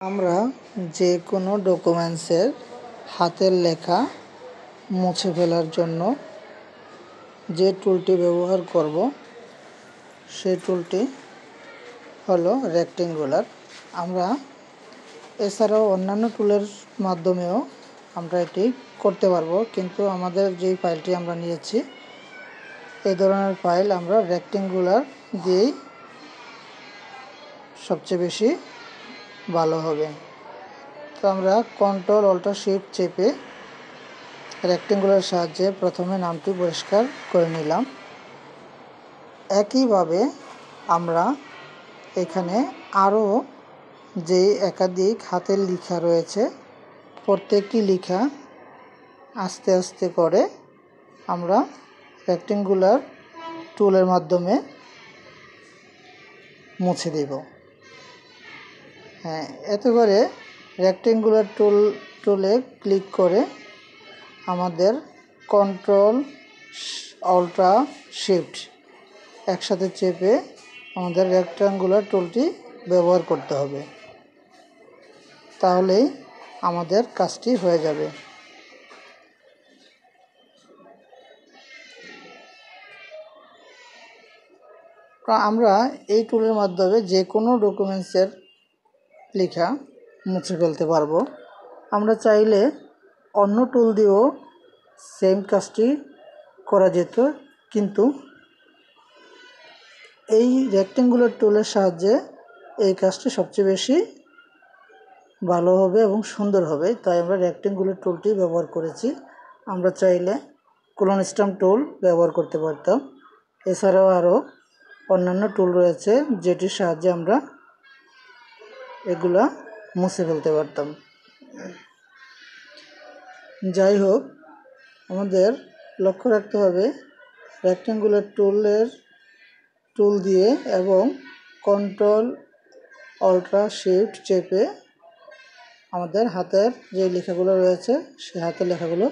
আমরা যে কোনো ডকুমেন্টসের হাতের লেখা মুছে ফেলার জন্য যে টুলটি ব্যবহার করব সেই টুলটি হলো রেক্টেঙ্গুলার। আমরা এছাড়াও অন্যান্য টুলের মাধ্যমেও আমরা এটি করতে পারবো, কিন্তু আমাদের যেই ফাইলটি আমরা নিয়েছি এই ধরনের ফাইল আমরা রেক্টেঙ্গুলার দিয়েই সবচেয়ে বেশি ভালো হবে। তো আমরা কন্ট্রোল অল্টার শিফট চেপে রেক্টেঙ্গুলার সাহায্যে প্রথমে নামটি পরিষ্কার করে নিলাম। একইভাবে আমরা এখানে আরও যে একাধিক হাতের লেখা রয়েছে প্রত্যেকটি লেখা আস্তে আস্তে করে আমরা রেক্টেঙ্গুলার টুলের মাধ্যমে মুছে দেব। এতে করে রেক্টেঙ্গুলার টুলে ক্লিক করে আমাদের কন্ট্রোল অল্টা শিফট একসাথে চেপে আমাদের রেক্টেঙ্গুলার টুলটি ব্যবহার করতে হবে, তাহলেই আমাদের কাজটি হয়ে যাবে। আমরা এই টুলের মাধ্যমে যে কোনো ডকুমেন্টসের লেখা মুছে ফেলতে পারবো। আমরা চাইলে অন্য টুল দিয়েও সেম কাজটি করা যেত, কিন্তু এই রেক্টেঙ্গুলার টুলের সাহায্যে এই কাজটি সবচেয়ে বেশি ভালো হবে এবং সুন্দর হবে, তাই আমরা রেক্টেঙ্গুলার টুলটি ব্যবহার করেছি। আমরা চাইলে ক্লোন স্ট্যাম্প টুল ব্যবহার করতে পারতাম। এছাড়াও আরও অন্যান্য টুল রয়েছে যেটির সাহায্যে আমরা এগুলা মুছে ফেলতে পারতাম। যাই হোক, আমাদের লক্ষ্য রাখতে হবে রেক্টেঙ্গুলার টুল দিয়ে এবং কন্ট্রোল অল্ট্রা শিফট চেপে আমাদের হাতের যে লেখাগুলো রয়েছে সেই হাতের লেখাগুলো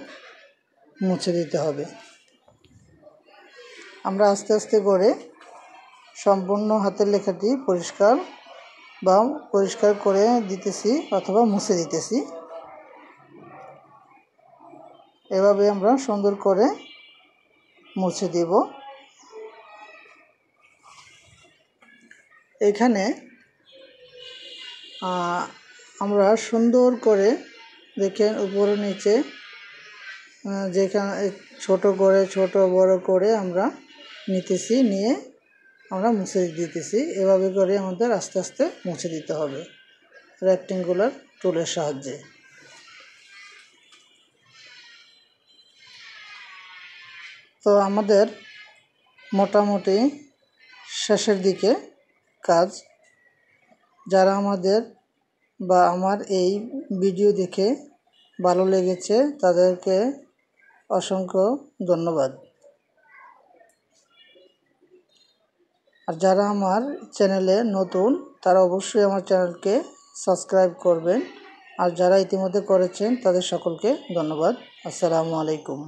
মুছে দিতে হবে। আমরা আস্তে আস্তে করে সম্পূর্ণ হাতের লেখাটি পরিষ্কার করে দিতেছি অথবা মুছে দিতেছি। এভাবে আমরা সুন্দর করে মুছে দেব। এখানে আমরা সুন্দর করে দেখেন উপরে নিচে যেখানে ছোট বড় করে আমরা নিতেছি, নিয়ে আমরা মুছে দিতেছি। এভাবে করে আমাদের আস্তে আস্তে মুছে দিতে হবে রেক্টেঙ্গুলার টুলের সাহায্যে। তো আমাদের মোটামুটি শেষের দিকে কাজ। যারা আমাদের বা আমার এই ভিডিও দেখে ভালো লেগেছে তাদেরকে অসংখ্য ধন্যবাদ। আর যারা আমার চ্যানেলে নতুন তারা অবশ্যই আমার চ্যানেলকে সাবস্ক্রাইব করবেন, আর যারা ইতিমধ্যে করেছেন তাদের সকলকে ধন্যবাদ। আসসালামু আলাইকুম।